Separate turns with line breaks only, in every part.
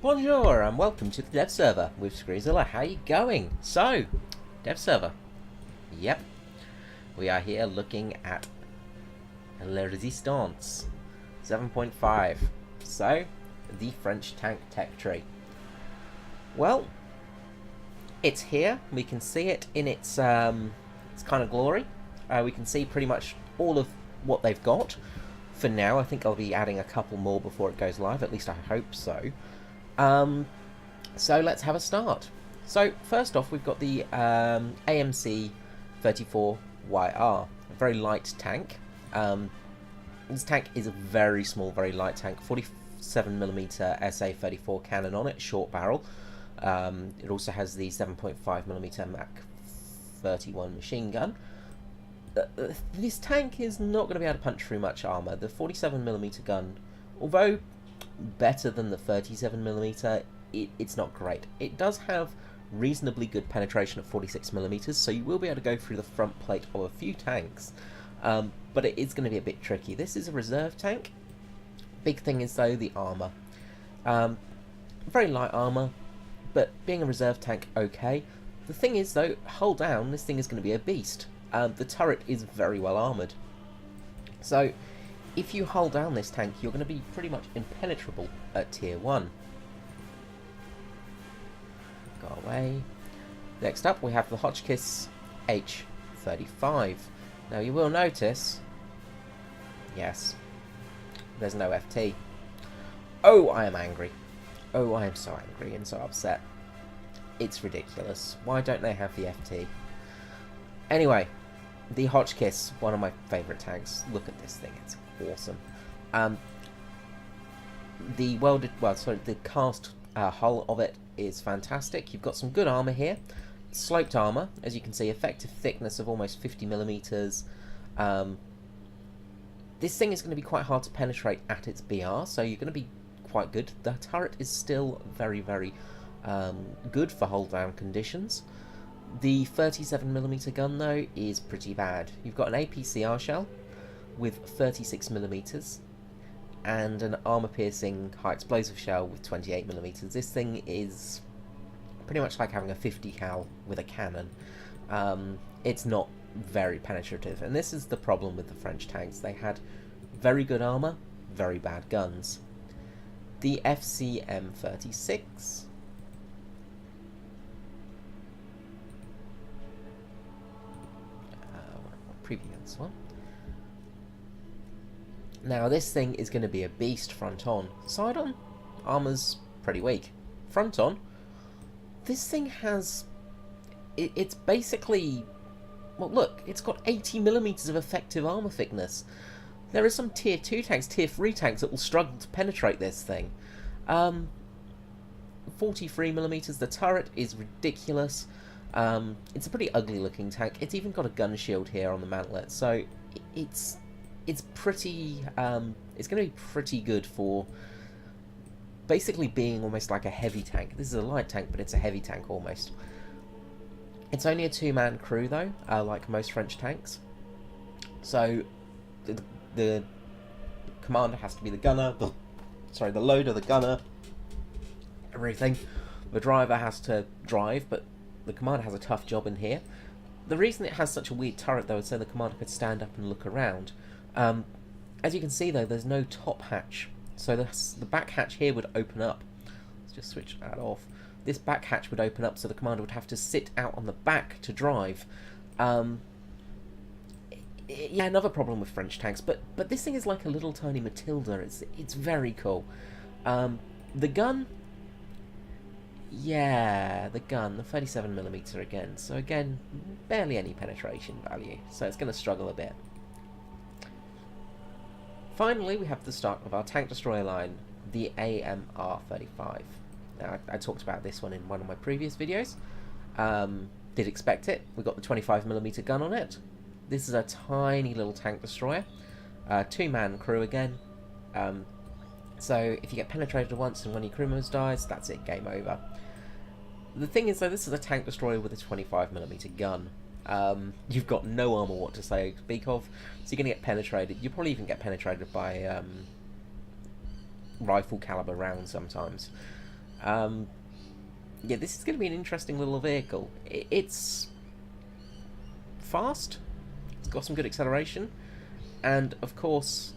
Bonjour and welcome to the dev server with Screezilla. How you going? So, dev server. Yep. We are here looking at La Resistance 7.5. So, the French tank tech tree. Well, it's here. We can see it in its kind of glory. We can see pretty much all of what they've got. For now, I think I'll be adding a couple more before it goes live. At least I hope so. So let's have a start. So first off, we've got the AMC 34YR, a very light tank. This tank is a very small, very light tank, 47mm SA-34 cannon on it, short barrel. It also has the 7.5mm Mach 31 machine gun. This tank is not going to be able to punch through much armour. The 47mm gun, although better than the 37mm, it's not great. It does have reasonably good penetration at 46mm, so you will be able to go through the front plate of a few tanks, but it is going to be a bit tricky. This is a reserve tank. Big thing is though the armour. Very light armour, but being a reserve tank, okay. The thing is though, hull down, this thing is going to be a beast. The turret is very well armoured, so if you hull down this tank, you're going to be pretty much impenetrable at tier 1. Go away. Next up, we have the Hotchkiss H35. Now, you will notice, yes, there's no FT. Oh, I am angry. Oh, I am so angry and so upset. It's ridiculous. Why don't they have the FT? Anyway, the Hotchkiss, one of my favourite tanks. Look at this thing, it's awesome. The cast hull of it is fantastic. You've got some good armour here. Sloped armour, as you can see, effective thickness of almost 50mm. This thing is going to be quite hard to penetrate at its BR, so you're going to be quite good. The turret is still very, very good for hull down conditions. The 37mm gun, though, is pretty bad. You've got an APCR shell with 36mm and an armour-piercing high explosive shell with 28mm. This thing is pretty much like having a 50 cal with a cannon. It's not very penetrative, and this is the problem with the French tanks. They had very good armour, very bad guns. The FCM-36... preview this one. Now this thing is going to be a beast front on. Side on, armour's pretty weak. Front on, this thing has... It's basically... Well, look, it's got 80mm of effective armour thickness. There are some tier 2 tanks, tier 3 tanks that will struggle to penetrate this thing. 43mm, the turret is ridiculous. It's a pretty ugly looking tank. It's even got a gun shield here on the mantlet, so it's pretty, it's going to be pretty good for basically being almost like a heavy tank. This is a light tank, but it's a heavy tank almost. It's only a 2-man crew though, like most French tanks. So the commander has to be the gunner, the loader, the gunner, everything. The driver has to drive, but the commander has a tough job in here. The reason it has such a weird turret though is so the commander could stand up and look around. As you can see though, there's no top hatch, so the back hatch here would open up. Let's just switch that off. This back hatch would open up, so the commander would have to sit out on the back to drive. Yeah, another problem with French tanks, but this thing is like a little tiny Matilda. It's very cool. The gun, yeah, the gun, the 37mm again. So again, barely any penetration value, so it's going to struggle a bit. Finally, we have the start of our tank destroyer line, the AMR-35. Now, I talked about this one in one of my previous videos. Did expect it. We've got the 25mm gun on it. This is a tiny little tank destroyer. 2-man crew again. So if you get penetrated once and one of your crew members dies, that's it, game over. The thing is though, this is a tank destroyer with a 25mm gun. You've got no armor what to speak of, so you're going to get penetrated. You'll probably even get penetrated by rifle caliber rounds sometimes. Yeah, this is going to be an interesting little vehicle. It's fast, it's got some good acceleration, and of course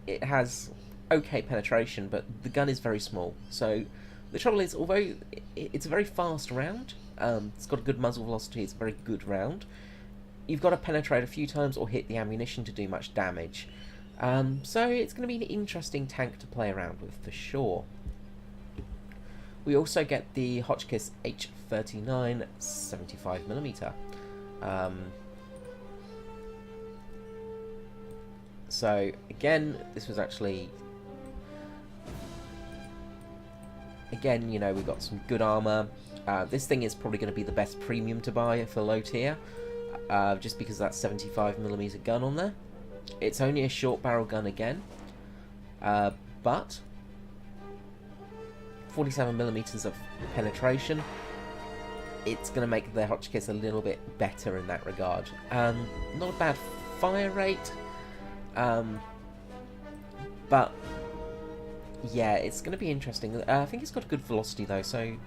it has okay penetration, but the gun is very small. So the trouble is, although it's a very fast round, it's got a good muzzle velocity, it's a very good round, you've got to penetrate a few times or hit the ammunition to do much damage. So it's going to be an interesting tank to play around with for sure. We also get the Hotchkiss H39 75mm. So again, this was actually, again, you know, we've got some good armor. This thing is probably going to be the best premium to buy for low tier, just because of that 75mm gun on there. It's only a short barrel gun again, but 47mm of penetration. It's going to make the Hotchkiss a little bit better in that regard. Not a bad fire rate, but yeah, it's going to be interesting. I think it's got a good velocity though, so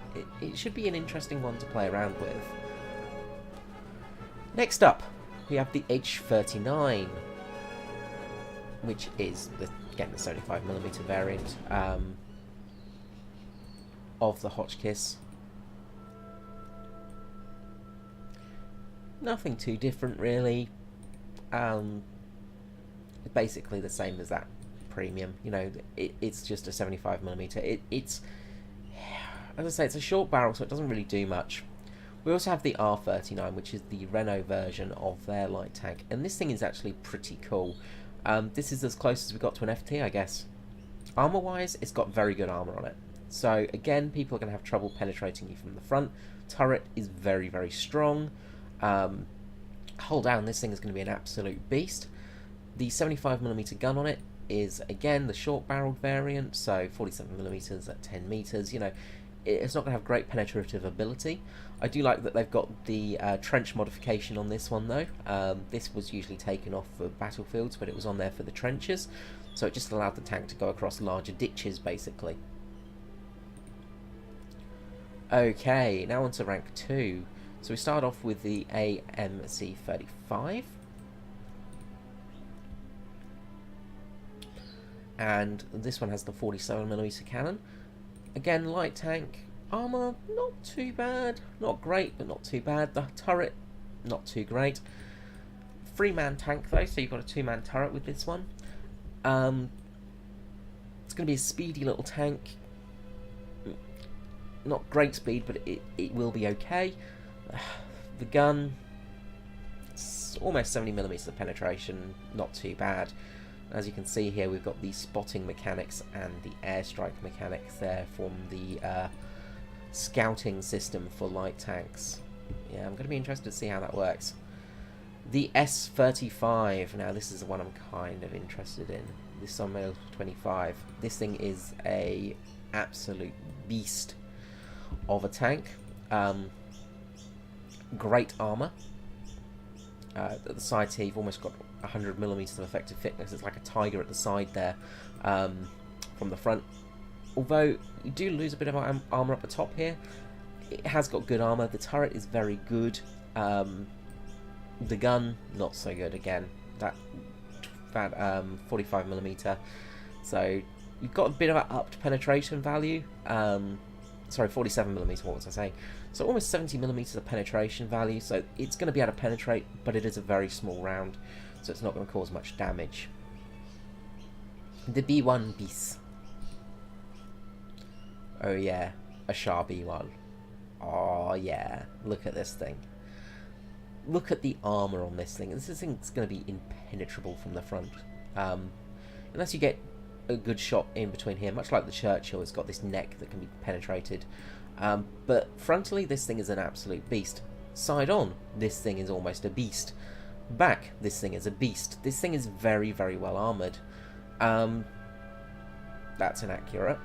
it should be an interesting one to play around with. Next up, we have the H39, which is, again, the 75mm variant of the Hotchkiss. Nothing too different really. Basically the same as that premium. You know, it's just a 75mm. It's, as I say, it's a short barrel, so it doesn't really do much. We also have the R39, which is the Renault version of their light tank, and this thing is actually pretty cool. This is as close as we got to an FT, I guess. Armor-wise, it's got very good armor on it. So again, people are going to have trouble penetrating you from the front. Turret is very, very strong. Hold down, this thing is going to be an absolute beast. The 75mm gun on it is, again, the short-barreled variant, so 47mm at 10 meters. You know, it's not going to have great penetrative ability. I do like that they've got the trench modification on this one, though. This was usually taken off for battlefields, but it was on there for the trenches, so it just allowed the tank to go across larger ditches, basically. Okay, now on to rank 2. So we start off with the AMC-35. And this one has the 47mm cannon. Again, light tank. Armor, not too bad. Not great, but not too bad. The turret, not too great. 3-man tank though, so you've got a 2-man turret with this one. It's going to be a speedy little tank. Not great speed, but it will be okay. The gun, it's almost 70mm of penetration, not too bad. As you can see here, we've got the spotting mechanics and the airstrike mechanics there from the scouting system for light tanks. Yeah, I'm going to be interested to see how that works. The S35, now this is the one I'm kind of interested in. This Sunmail 25. This thing is a absolute beast of a tank. Great armor. At the sides here, you've almost got 100mm of effective thickness. It's like a tiger at the side there from the front. Although you do lose a bit of armor up the top here, it has got good armor. The turret is very good. The gun, not so good again. That 45mm. So you've got a bit of an upped penetration value. Sorry, 47mm, what was I saying? So almost 70mm of penetration value, so it's going to be able to penetrate, but it is a very small round, so it's not going to cause much damage. The B1 bis. Oh yeah, a Shah B1. Oh yeah, look at this thing. Look at the armour on this thing. This thing's going to be impenetrable from the front. Unless you get a good shot in between here, much like the Churchill, it's got this neck that can be penetrated. But frontally, this thing is an absolute beast. Side on, this thing is almost a beast. Back, this thing is a beast. This thing is very, very well armoured. That's inaccurate.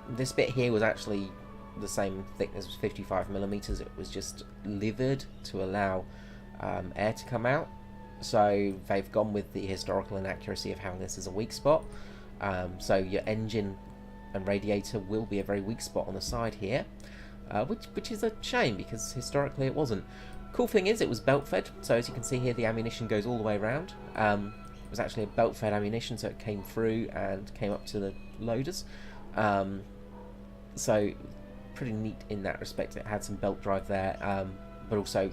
This bit here was actually the same thickness as 55mm. It was just livered to allow air to come out. So they've gone with the historical inaccuracy of having this as a weak spot. So your engine and radiator will be a very weak spot on the side here, which is a shame because historically it wasn't. Cool thing is it was belt fed, so as you can see here the ammunition goes all the way around. It was actually a belt fed ammunition, so it came through and came up to the loaders. So pretty neat in that respect. It had some belt drive there, but also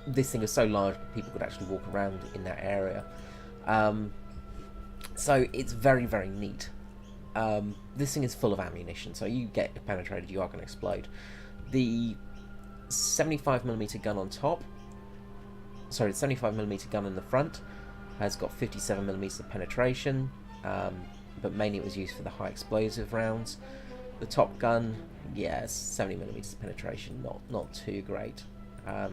this thing is so large people could actually walk around in that area. So it's very, very neat. This thing is full of ammunition, so you get penetrated, you are going to explode. The 75mm gun on top, sorry, the 75mm gun in the front has got 57mm of penetration, but mainly it was used for the high explosive rounds. The top gun, yeah, 70mm of penetration, not too great. It's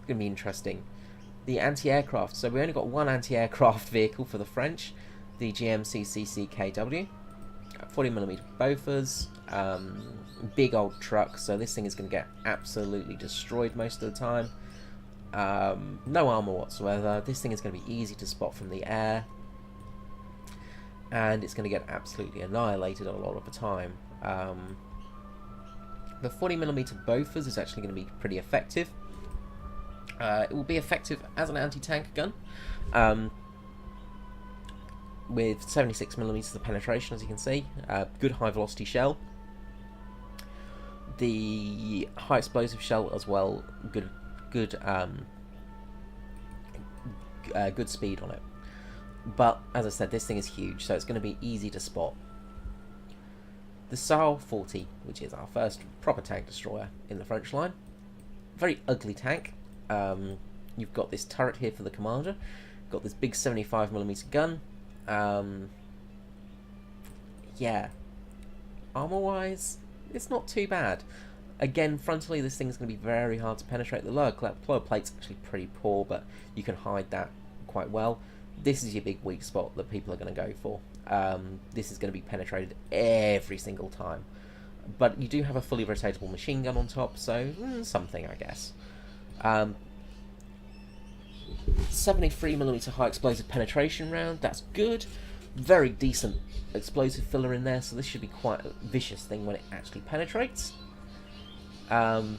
going to be interesting. The anti-aircraft, so we only got one anti-aircraft vehicle for the French, the GMC-CC-KW, 40mm Bofors, big old truck, so this thing is going to get absolutely destroyed most of the time. No armor whatsoever. This thing is going to be easy to spot from the air, and it's going to get absolutely annihilated a lot of the time. The 40mm Bofors is actually going to be pretty effective. It will be effective as an anti-tank gun, with 76mm of penetration, as you can see. Good high velocity shell. The high explosive shell as well. Good speed on it. But as I said, this thing is huge, so it's going to be easy to spot. The Sal 40, which is our first proper tank destroyer in the French line. Very ugly tank. You've got this turret here for the commander. Got this big 75mm gun. Yeah, armor wise it's not too bad. Again, frontally this thing's going to be very hard to penetrate. The lower plate's actually pretty poor, but you can hide that quite well. This is your big weak spot that people are going to go for. This is going to be penetrated every single time, but you do have a fully rotatable machine gun on top, so something, I guess. 73mm high explosive penetration round, that's good. Very decent explosive filler in there, so this should be quite a vicious thing when it actually penetrates. M10.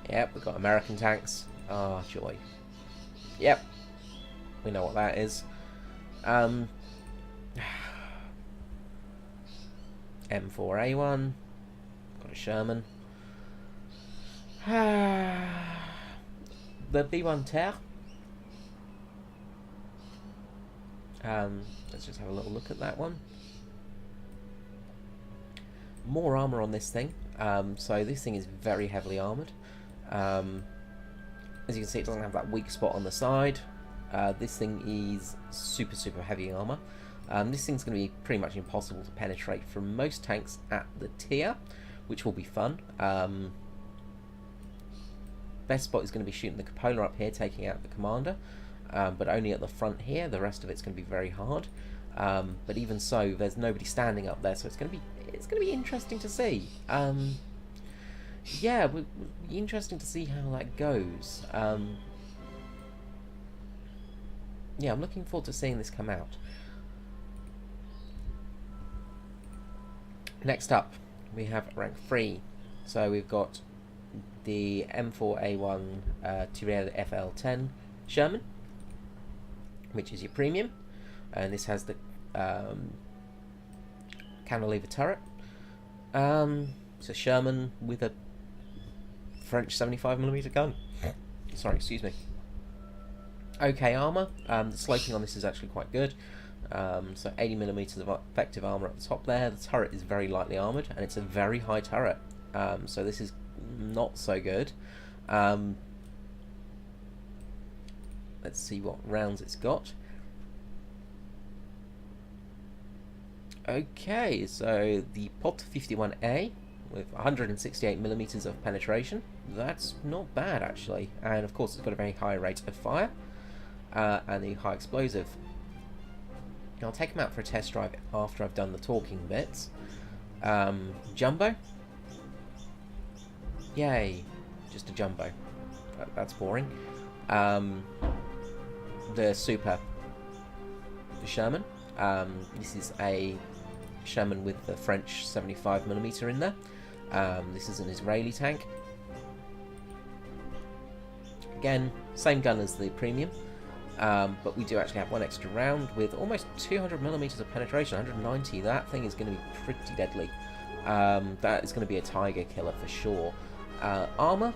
Yep, we've got American tanks. Ah, joy. Yep, we know what that is. M4A1. Got a Sherman. The B1 Terre. Let's just have a little look at that one. More armor on this thing. So this thing is very heavily armored. As you can see, it doesn't have that weak spot on the side. This thing is super heavy armor. This thing's going to be pretty much impossible to penetrate from most tanks at the tier, which will be fun. Best spot is going to be shooting the cupola up here, taking out the commander, but only at the front here. The rest of it's going to be very hard. But even so, there's nobody standing up there, so it's going to be interesting to see. Yeah, it'll be interesting to see how that goes. Yeah, I'm looking forward to seeing this come out. Next up, we have rank 3. So we've got the M4A1 Tyrrell FL10 Sherman, which is your premium, and this has the cantilever turret. It's a Sherman with a French 75mm gun. Sorry, excuse me. Okay armor. The sloping on this is actually quite good. So 80mm of effective armor at the top there. The turret is very lightly armored, and it's a very high turret. So this is not so good. Let's see what rounds it's got. Okay, so the Pot 51A with 168mm of penetration. That's not bad actually, and of course it's got a very high rate of fire and the high explosive. I'll take them out for a test drive after I've done the talking bits. Jumbo. Yay, just a jumbo. That's boring. The Super Sherman. This is a Sherman with the French 75mm in there. This is an Israeli tank. Again, same gun as the premium, but we do actually have one extra round with almost 200mm of penetration, 190. That thing is going to be pretty deadly. That is going to be a tiger killer for sure. Armour,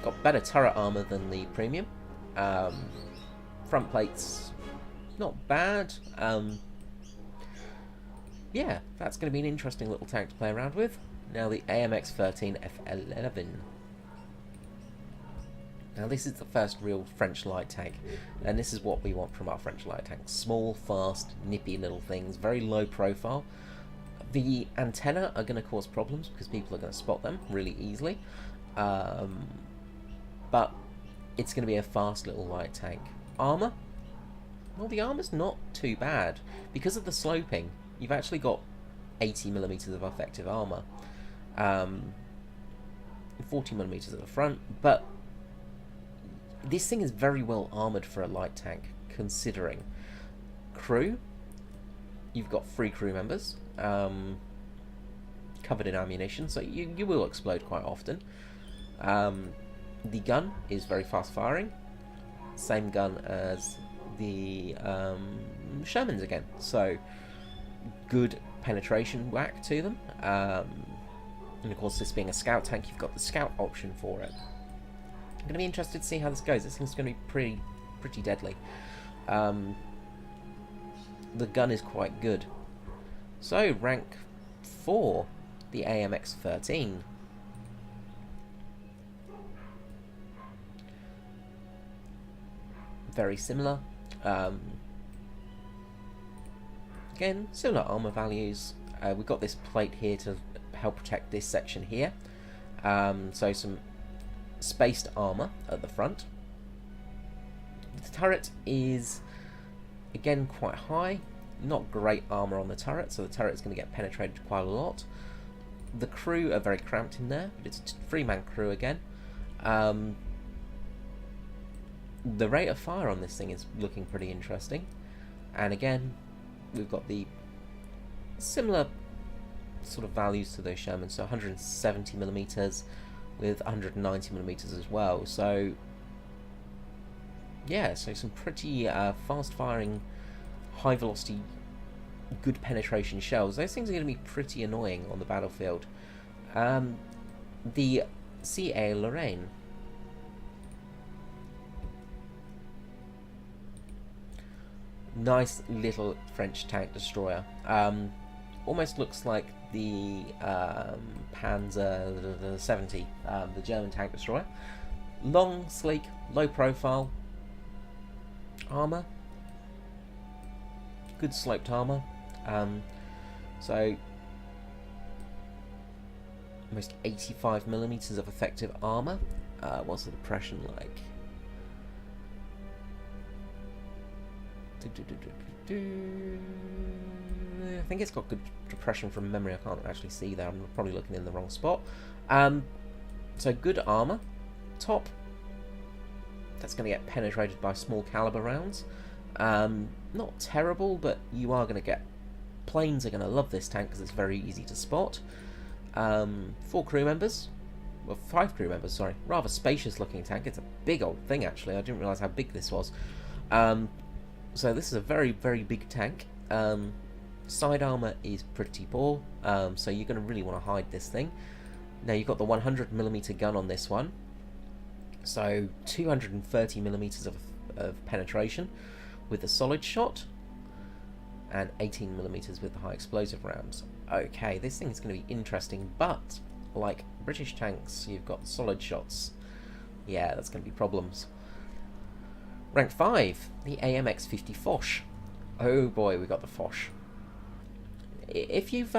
got better turret armour than the premium. Front plates, not bad. Yeah, that's going to be an interesting little tank to play around with. Now the AMX-13 F11. Now this is the first real French light tank, and this is what we want from our French light tanks. Small, fast, nippy little things, very low profile. The antenna are going to cause problems because people are going to spot them really easily. But it's going to be a fast little light tank. Armour? Well, the armour's not too bad. Because of the sloping, you've actually got 80mm of effective armour. 40mm at the front, but this thing is very well armoured for a light tank, considering. Crew, you've got 3 crew members, covered in ammunition, so you will explode quite often. The gun is very fast firing, same gun as the Shermans again, so good penetration whack to them. And of course, this being a scout tank, you've got the scout option for it. I'm going to be interested to see how this goes. This thing's going to be pretty deadly. The gun is quite good. So, rank 4, the AMX-13. Very similar. Again, similar armour values. We've got this plate here to help protect this section here. So some spaced armour at the front. The turret is, again, quite high. Not great armour on the turret, so the turret is going to get penetrated quite a lot. The crew are very cramped in there, but it's a 3-man crew again. The rate of fire on this thing is looking pretty interesting. And again, we've got the similar sort of values to those Shermans, so 170mm with 190mm as well. So yeah, so some pretty fast firing, high velocity, good penetration shells. Those things are going to be pretty annoying on the battlefield. The CA Lorraine. Nice little French tank destroyer. Almost looks like the Panzer 70, the German tank destroyer. Long, sleek, low profile. Armour. Good sloped armour. So almost 85mm of effective armour. What's the depression like? I think it's got good depression from memory. I can't actually see there. I'm probably looking in the wrong spot. So good armor. Top. That's going to get penetrated by small caliber rounds. Not terrible, but you are going to get... Planes are going to love this tank because it's very easy to spot. 4 crew members. Well, 5 crew members, sorry. Rather spacious looking tank. It's a big old thing, actually. I didn't realise how big this was. So this is a very, very big tank. Side armor is pretty poor, so you're going to really want to hide this thing. Now you've got the 100mm gun on this one, so 230mm of penetration with the solid shot, and 18mm with the high explosive rounds. Okay, this thing is going to be interesting, but like British tanks, you've got solid shots. Yeah, that's going to be problems. Rank 5, the AMX-50 Foch. Oh boy, we got the Foch. If you've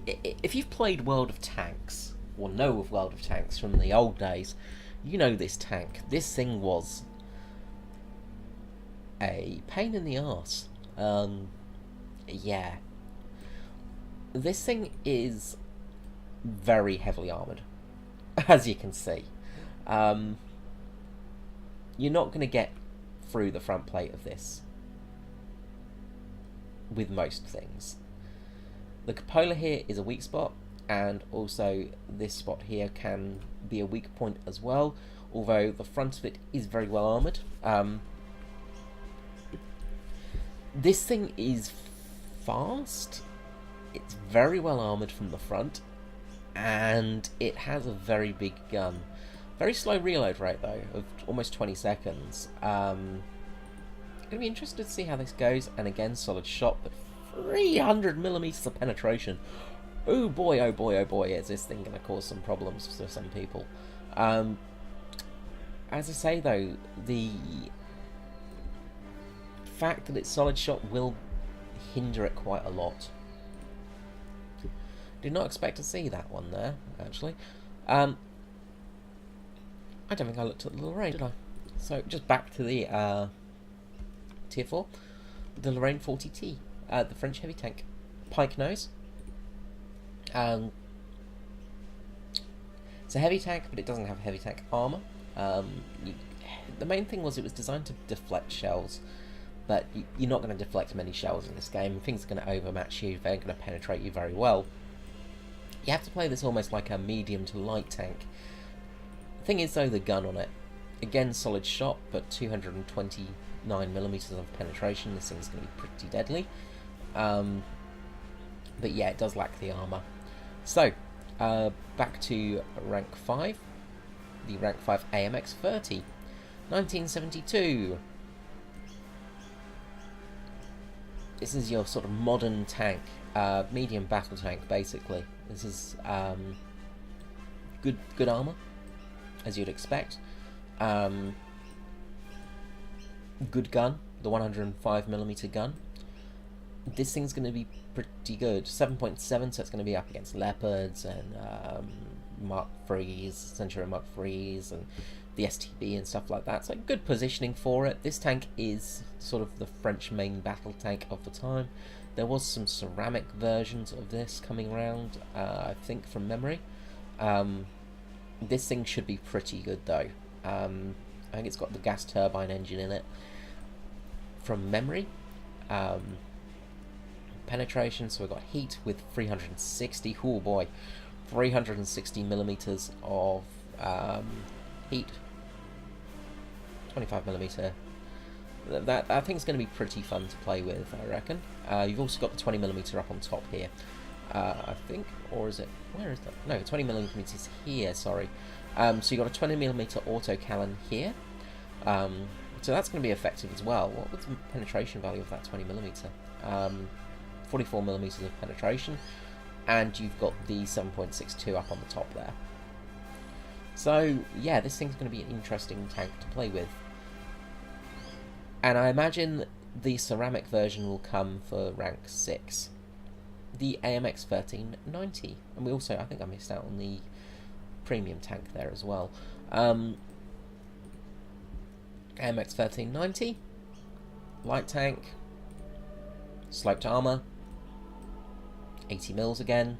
if you've played World of Tanks, or know of World of Tanks from the old days, you know this tank. This thing was a pain in the arse. Yeah. This thing is very heavily armoured. as you can see. Um, you're not going to get through the front plate of this with most things. The cupola here is a weak spot, and also this spot here can be a weak point as well, although the front of it is very well armoured. This thing is fast, it's very well armoured from the front, and it has a very big gun. Very slow reload rate though, of almost 20 seconds. Gonna be interested to see how this goes, and again, solid shot, but 300mm of penetration. Oh boy, oh boy, oh boy, is this thing gonna cause some problems for some people. As I say though, the fact that it's solid shot will hinder it quite a lot. Did not expect to see that one there, actually. I don't think I looked at the Lorraine, did I? So, just back to the Tier 4. The Lorraine 40T, the French heavy tank. Pike nose. It's a heavy tank, but it doesn't have heavy tank armour. The main thing was it was designed to deflect shells, but you're not going to deflect many shells in this game. Things are going to overmatch you, they're going to penetrate you very well. You have to play this almost like a medium to light tank. The thing is though, the gun on it, again solid shot, but 229mm of penetration. This thing's going to be pretty deadly. But yeah, it does lack the armour. So, back to rank 5, the rank 5 AMX 30, 1972. This is your sort of modern tank, medium battle tank basically. This is good armour, as you'd expect. Good gun, the 105mm gun. This thing's going to be pretty good. 7.7, so it's going to be up against Leopards and Mark IIIs, Centurion Mark IIIs, and the STB and stuff like that. So good positioning for it. This tank is sort of the French main battle tank of the time. There was some ceramic versions of this coming around, I think from memory. This thing should be pretty good though. I think it's got the gas turbine engine in it from memory. Penetration, so we've got heat with 360, oh boy, 360mm of heat, 25mm. That I think is going to be pretty fun to play with, I reckon. You've also got the 20mm up on top here, I think, or is it, where is that? No, 20mm is here, sorry. So you've got a 20mm auto cannon here, so that's going to be effective as well. What was the penetration value of that 20mm? 44mm of penetration, and you've got the 7.62 up on the top there. So yeah, this thing's going to be an interesting tank to play with, and I imagine the ceramic version will come for rank 6, the AMX 1390, and we also, I think I missed out on the premium tank there as well. AMX 1390, light tank, sloped armour, 80 mils again,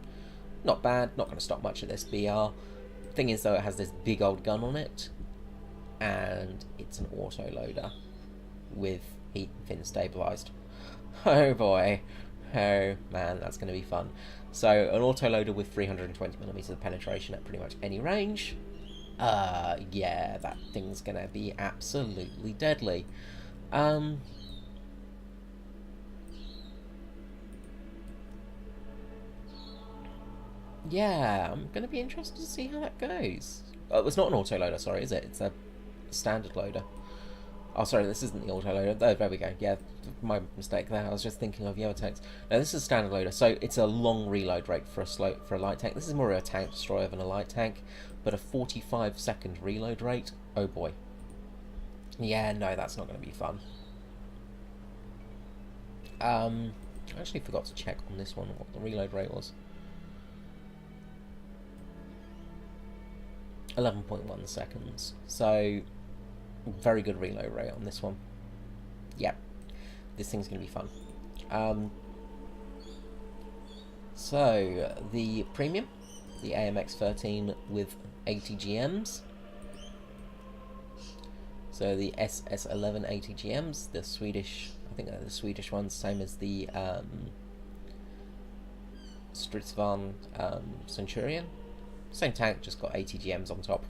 not bad, not going to stop much of this BR. Thing is though, it has this big old gun on it, and it's an auto loader with heat and fin stabilised. Oh boy, oh man, that's going to be fun. So an auto loader with 320mm of penetration at pretty much any range. Yeah, that thing's going to be absolutely deadly. Yeah, I'm going to be interested to see how that goes. Oh, it's not an auto loader, sorry, is it? It's a standard loader. Oh, sorry, this isn't the auto loader. Oh, there we go. Yeah, my mistake there. I was just thinking of the other tanks. No, this is a standard loader, so it's a long reload rate for a light tank. This is more of a tank destroyer than a light tank, but a 45-second reload rate. Oh boy. Yeah, no, that's not going to be fun. I actually forgot to check on this one what the reload rate was. 11.1 seconds, so very good reload rate on this one. Yep, this thing's going to be fun. So the premium, the AMX 13 with ATGMs. So the SS11 ATGMs, the Swedish, I think they're the Swedish ones, same as the Stridsvagn Centurion. Same tank, just got ATGMs on top.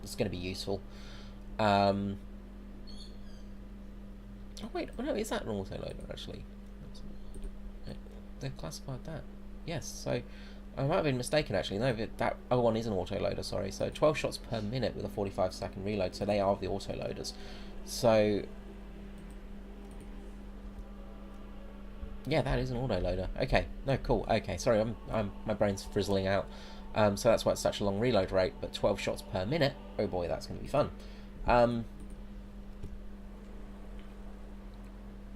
It's going to be useful. Oh wait, oh no, is that an autoloader actually? They've classified that. Yes, so I might have been mistaken actually. No, that other one is an autoloader, sorry. So 12 shots per minute with a 45-second reload, so they are the autoloaders. So yeah, that is an autoloader. Okay, no, cool. Okay, sorry, my brain's frizzling out. So that's why it's such a long reload rate, but 12 shots per minute, oh boy, that's going to be fun.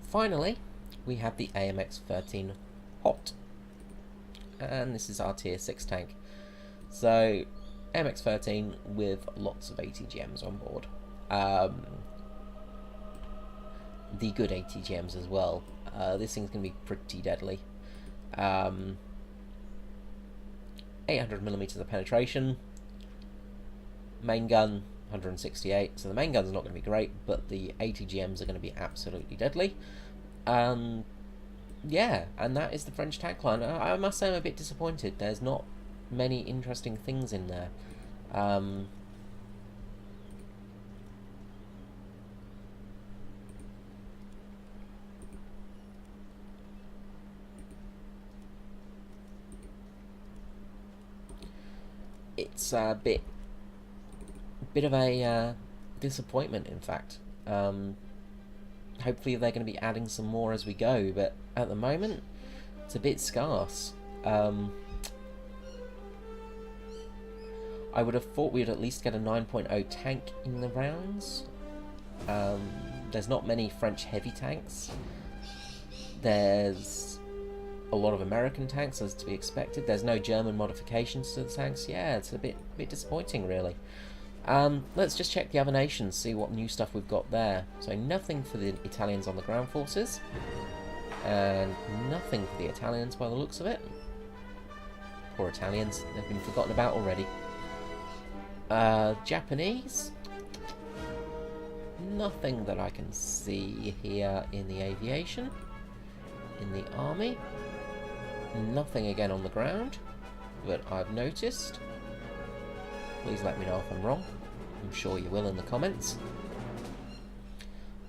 Finally, we have the AMX-13 Hot. And this is our tier 6 tank. So, AMX-13 with lots of ATGMs on board. The good ATGMs as well. This thing's going to be pretty deadly. 800mm of penetration. Main gun, 168. So the main gun's not going to be great, but the ATGMs are going to be absolutely deadly. Yeah, and that is the French tank line. I must say I'm a bit disappointed. There's not many interesting things in there. It's a bit of a disappointment, in fact. Hopefully they're going to be adding some more as we go, but at the moment it's a bit scarce. I would have thought we'd at least get a 9.0 tank in the rounds. There's not many French heavy tanks. There's a lot of American tanks, as to be expected. There's no German modifications to the tanks. Yeah, it's a bit disappointing, really. Let's just check the other nations, see what new stuff we've got there. So nothing for the Italians on the ground forces, and nothing for the Italians by the looks of it. Poor Italians, they've been forgotten about already. Japanese, nothing that I can see here in the aviation. In the army, nothing again on the ground, but I've noticed. Please let me know if I'm wrong. I'm sure you will in the comments.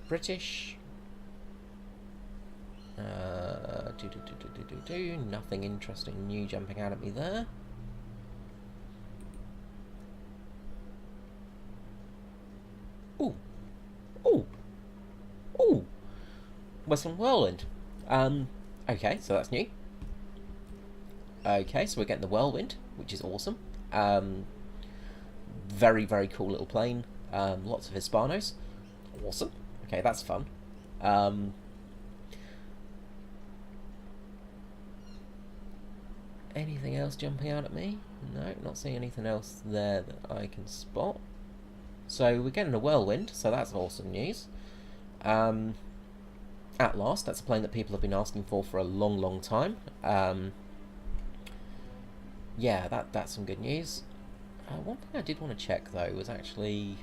British. Nothing interesting new jumping out at me there. Ooh. Ooh. Ooh. Western Whirlwind. Okay, so that's new. Okay, so we're getting the Whirlwind, which is awesome. Very, very cool little plane. Lots of Hispanos. Awesome. Okay, that's fun. Anything else jumping out at me? No, not seeing anything else there that I can spot. So we're getting a Whirlwind, so that's awesome news. At last, that's a plane that people have been asking for a long, long time. Yeah, that's some good news. One thing I did want to check, though, was actually...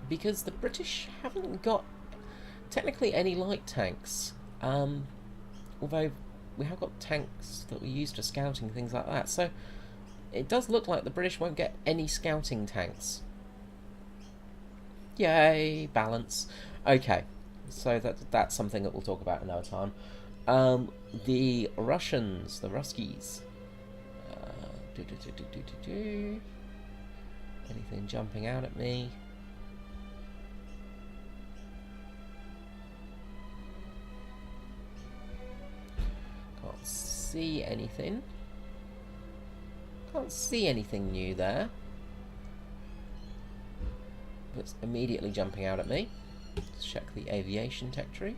because the British haven't got, technically, any light tanks. Although we have got tanks that we use for scouting, things like that. So it does look like the British won't get any scouting tanks. Yay, balance. Okay, so that's something that we'll talk about another time. The Russians, the Ruskies. Anything jumping out at me? Can't see anything. Can't see anything new there. It's immediately jumping out at me. Let's check the aviation tech tree.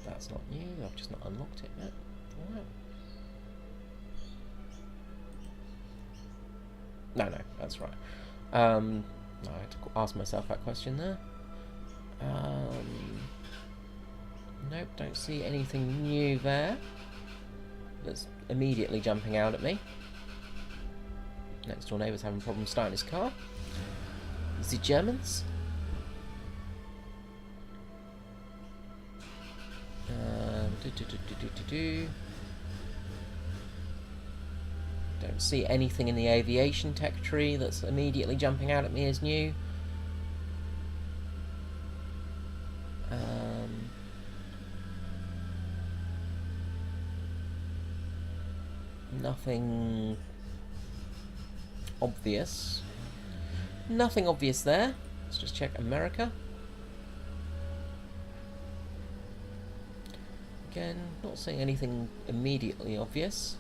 That's not new. I've just not unlocked it yet. Wow. No, that's right. I had to ask myself that question there. Nope, don't see anything new there that's immediately jumping out at me. Next door neighbour's having problems starting his car. The Germans. Don't see anything in the aviation tech tree that's immediately jumping out at me as new. Nothing obvious. Nothing obvious there. Let's just check America. Again, not seeing anything immediately obvious.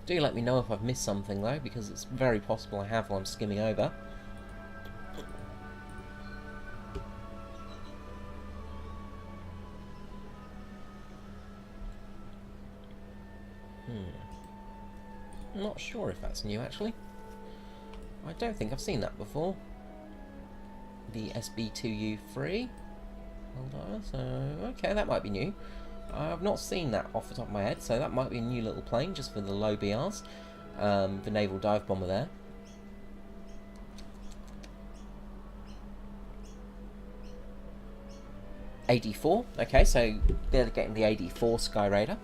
Do let me know if I've missed something though, because it's very possible I have while I'm skimming over. I'm not sure if that's new actually. I don't think I've seen that before. The SB2U3. Hold on, so okay, that might be new. I've not seen that off the top of my head, so that might be a new little plane just for the low BRs. The naval dive bomber there. AD4, okay, so they're getting the AD4 Sky Raider.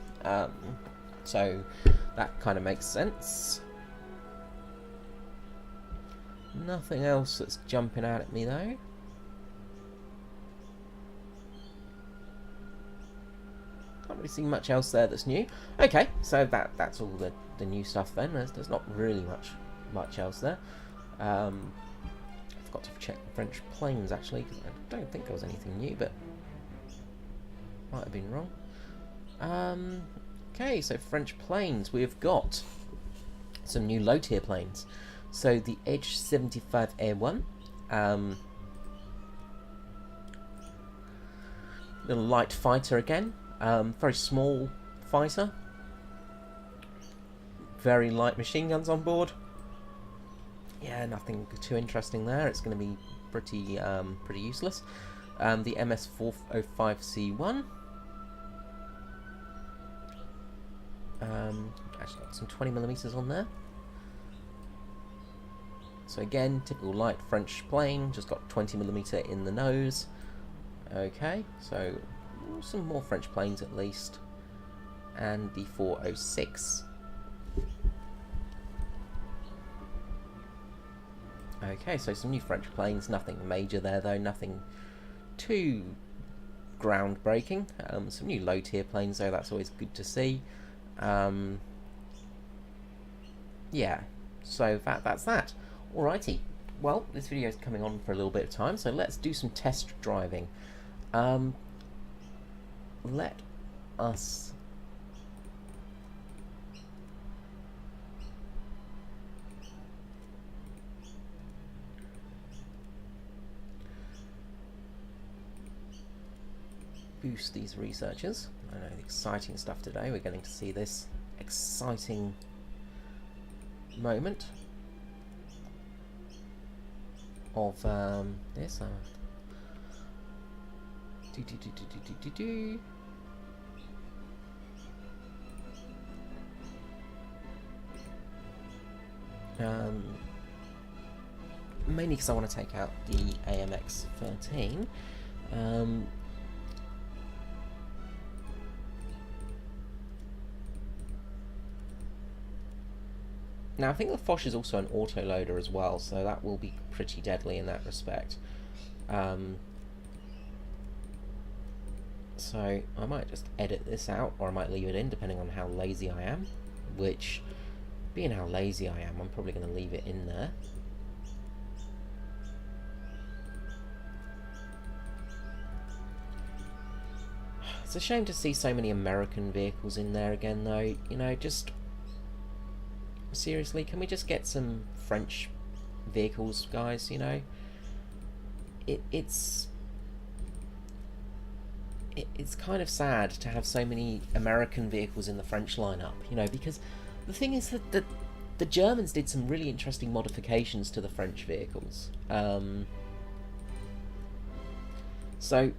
So that kind of makes sense. Nothing else that's jumping out at me though. Can't really see much else there that's new. Okay, so that's all the new stuff then. There's not really much else there. I forgot to check the French planes actually, because I don't think there was anything new, but might have been wrong. Okay, so French planes, we've got some new low tier planes. So the Edge 75 Air1, little light fighter again, very small fighter, very light machine guns on board. Yeah, nothing too interesting there. It's going to be pretty useless. The MS405C1. Actually got some 20mm on there. So again, typical light French plane, just got 20mm in the nose. Okay, so some more French planes at least. And the 406. Okay, so some new French planes, nothing major there though, nothing too groundbreaking. Some new low tier planes though, that's always good to see. Yeah, so that's that. Alrighty, well, this video is coming on for a little bit of time, so let's do some test driving. Let us boost these researchers. I know, the exciting stuff today. We're getting to see this exciting moment of this. Mainly because I want to take out the AMX-13. Now I think the Foch is also an autoloader as well, so that will be pretty deadly in that respect. So I might just edit this out, or I might leave it in depending on how lazy I am, which, being how lazy I am, I'm probably going to leave it in there. It's a shame to see so many American vehicles in there again though, you know, just seriously, can we just get some French vehicles, guys, you know? It's kind of sad to have so many American vehicles in the French lineup, you know, because The thing is that the Germans did some really interesting modifications to the French vehicles. So,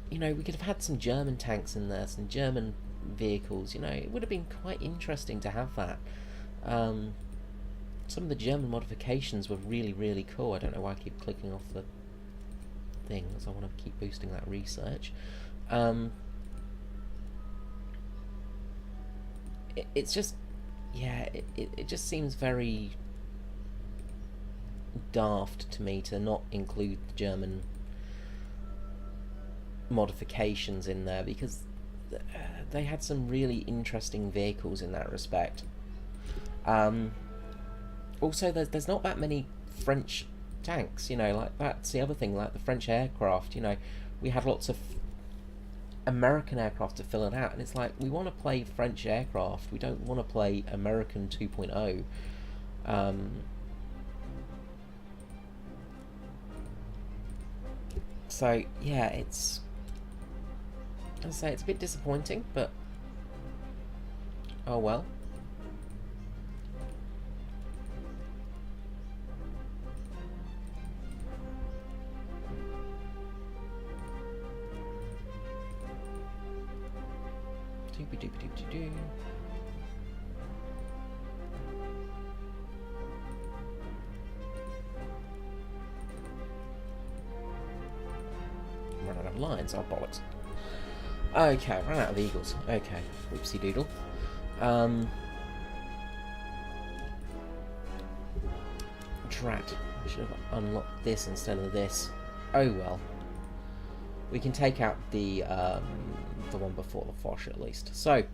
you know, we could have had some German tanks in there, some German vehicles. You know, it would have been quite interesting to have that. Some of the German modifications were really, really cool. I don't know why I keep clicking off the things. I want to keep boosting that research. It's just, yeah, it just seems very daft to me to not include the German modifications in there, because they had some really interesting vehicles in that respect. Also, there's not that many French tanks, you know, like that's the other thing, like the French aircraft, you know, we had lots of American aircraft to fill it out, and it's like, we want to play French aircraft, we don't want to play American 2.0. So yeah, it's, I'd say it's a bit disappointing, but oh well. Doopy-doopy-doopy-doo. Run out of lines, oh bollocks. Okay, ran out of eagles. Okay, whoopsie doodle. Drat. I should have unlocked this instead of this. Oh well. We can take out the one before the Foch at least. So,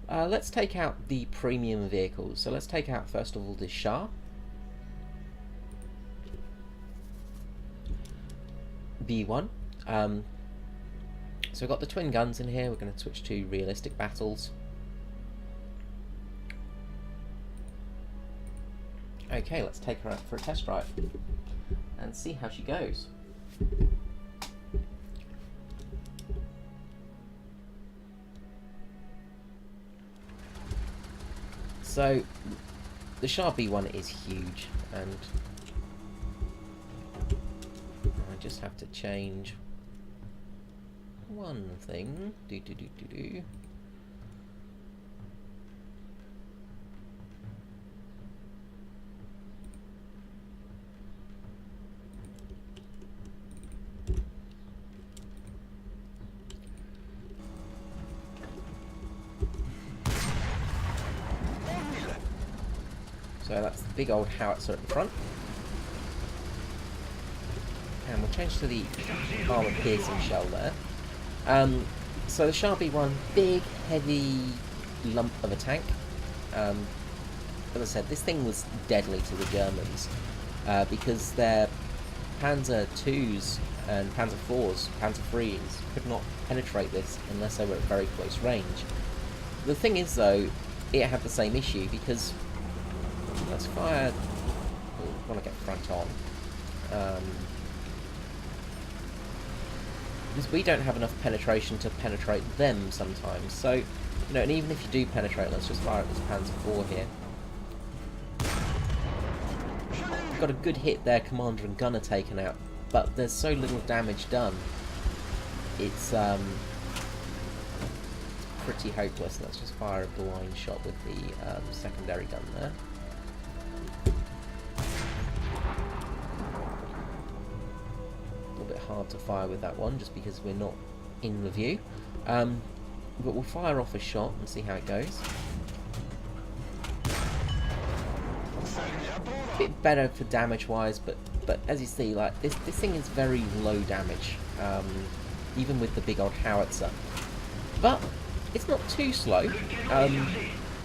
let's take out the premium vehicles. So let's take out first of all the Shah. B1. So we've got the twin guns in here. We're going to switch to realistic battles. Okay, let's take her out for a test drive and see how she goes. So, the Shah B1 is huge, and I just have to change one thing. So that's the big old howitzer at the front. And we'll change to the armor piercing shell there. So the Shah B1, big, heavy lump of a tank. As I said, this thing was deadly to the Germans because their Panzer IIs and Panzer IVs, Panzer IIIs could not penetrate this unless they were at very close range. The thing is, though, it had the same issue because let's fire. Oh, I want to get front on. Because we don't have enough penetration to penetrate them sometimes. So, you know, and even if you do penetrate, let's just fire at this Panzer IV here. We've got a good hit there, commander and gunner taken out, but there's so little damage done. It's pretty hopeless. Let's just fire a blind shot with the secondary gun there. Hard to fire with that one just because we're not in the view, but we'll fire off a shot and see how it goes. A bit better for damage wise, but as you see, like this thing is very low damage, even with the big old howitzer, but it's not too slow.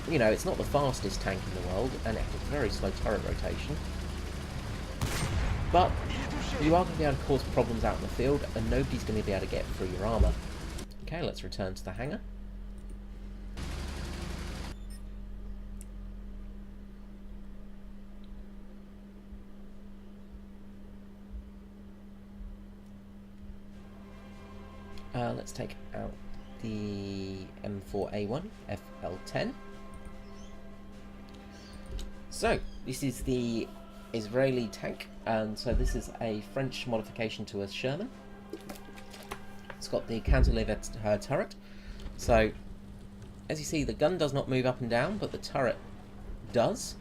You know, it's not the fastest tank in the world, and it has very slow turret rotation, but you are going to be able to cause problems out in the field, and nobody's going to be able to get through your armour. Okay, let's return to the hangar. Let's take out the M4A1 FL10. So, this is the Israeli tank, and so this is a French modification to a Sherman. It's got the cantilever turret. So, as you see, the gun does not move up and down, but the turret does.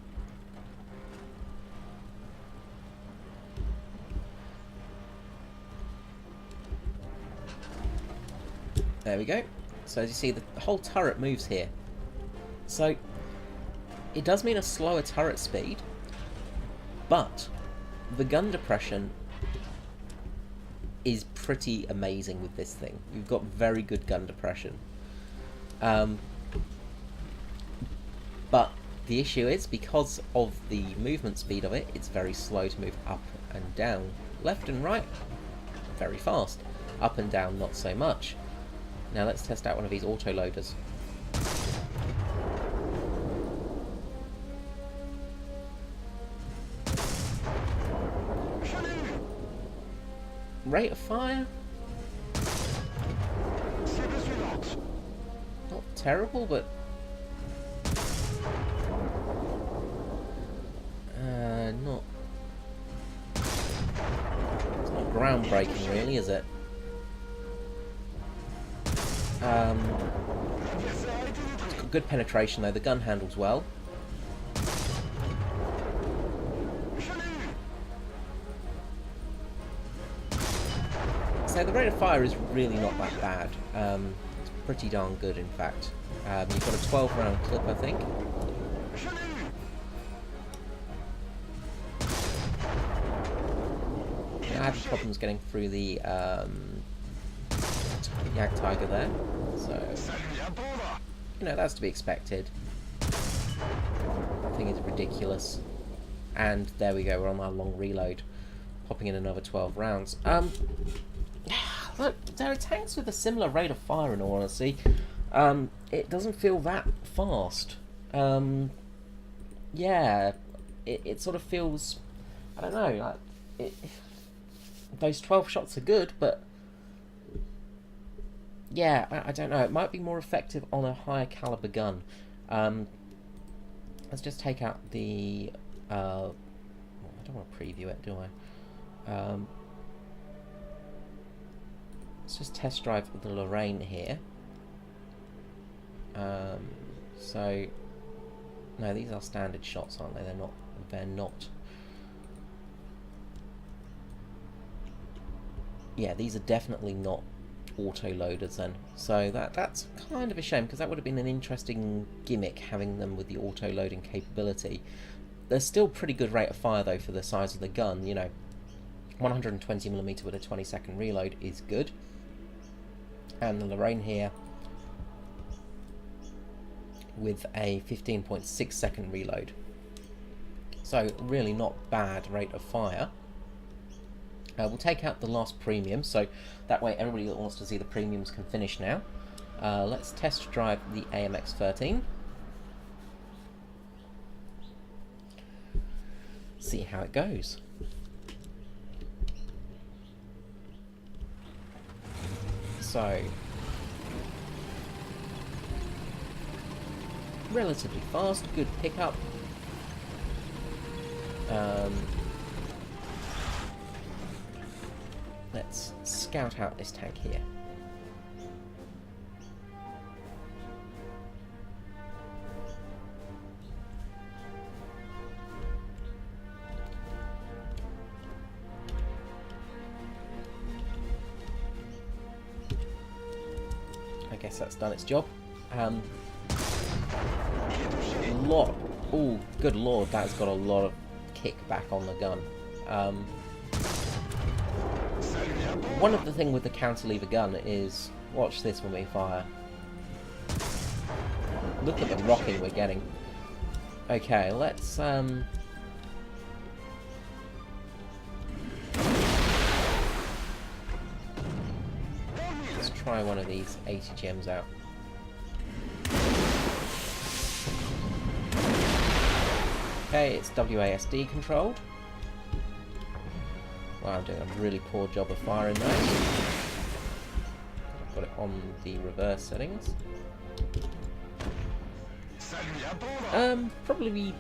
There we go. So as you see, the whole turret moves here. So it does mean a slower turret speed, but the gun depression is pretty amazing with this thing. You've got very good gun depression. But the issue is, because of the movement speed of it, it's very slow to move up and down. Left and right, very fast. Up and down, not so much. Now let's test out one of these autoloaders. Rate of fire? Not terrible, but not. It's not groundbreaking, really, is it? It's got good penetration though. The gun handles well. So the rate of fire is really not that bad. It's pretty darn good, in fact. You've got a 12-round clip, I think. I had problems getting through the Jagdtiger there, so you know, that's to be expected. I think it's ridiculous. And there we go, we're on our long reload, popping in another 12 rounds. Look, there are tanks with a similar rate of fire, in all honesty. It doesn't feel that fast. Yeah, it sort of feels, I don't know, like those 12 shots are good, but yeah, I don't know. It might be more effective on a higher caliber gun. Let's just take out the. I don't want to preview it, do I? Let's just test drive the Lorraine here. So, no, these are standard shots, aren't they? They're not. They're not. Yeah, these are definitely not auto-loaders then. So that's kind of a shame, because that would have been an interesting gimmick, having them with the auto-loading capability. They're still pretty good rate of fire though for the size of the gun, you know. 120mm with a 20-second reload is good. And the Lorraine here with a 15.6-second reload. So really not bad rate of fire. We'll take out the last premium, so that way everybody that wants to see the premiums can finish now. Let's test drive the AMX-13. See how it goes. So, relatively fast, good pickup. Let's scout out this tank here. I guess that's done its job. Oh, good lord, that's got a lot of kickback on the gun. One of the things with the cantilever gun is, watch this when we fire. Look at the rocking we're getting. Okay, let's try one of these 80 gems out. Okay, it's WASD controlled. Wow, I'm doing a really poor job of firing those. I've got it on the reverse settings. Probably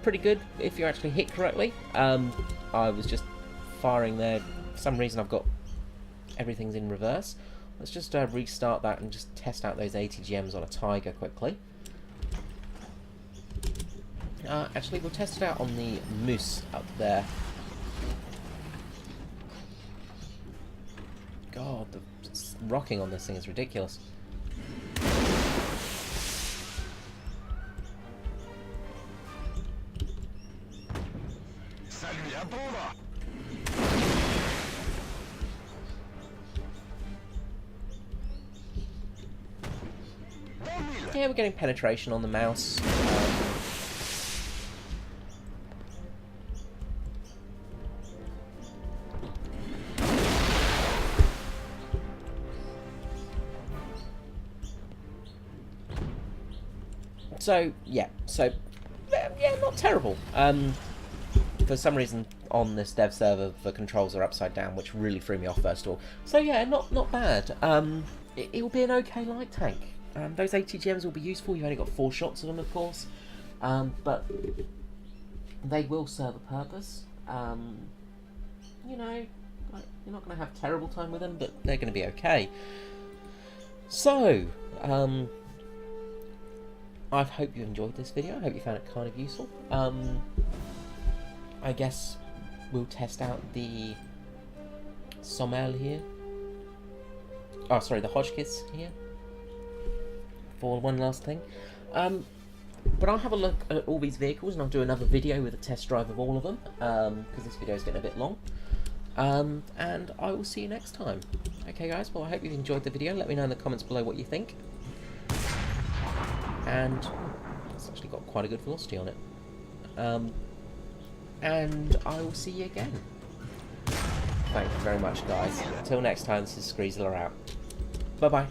pretty good if you actually hit correctly. I was just firing there. For some reason I've got everything's in reverse. Let's just restart that and just test out those ATGMs on a Tiger quickly. Actually, we'll test it out on the Moose up there. God, the rocking on this thing is ridiculous. Yeah, we're getting penetration on the mouse. So yeah, not terrible. For some reason on this dev server the controls are upside down, which really threw me off first of all. So yeah, not bad. It will be an okay light tank. Those ATGMs will be useful. You've only got 4 shots of them, of course, but they will serve a purpose. You know, like, you're not going to have a terrible time with them, but they're going to be okay. So, I hope you enjoyed this video. I hope you found it kind of useful. I guess we'll test out the Sommel here. Oh, sorry, the Hotchkiss here. For one last thing. But I'll have a look at all these vehicles and I'll do another video with a test drive of all of them. Because this video is getting a bit long. And I will see you next time. Okay guys, well I hope you've enjoyed the video. Let me know in the comments below what you think. And it's actually got quite a good velocity on it. And I will see you again. Thank you very much guys. Until next time, this is Screezler out. Bye bye.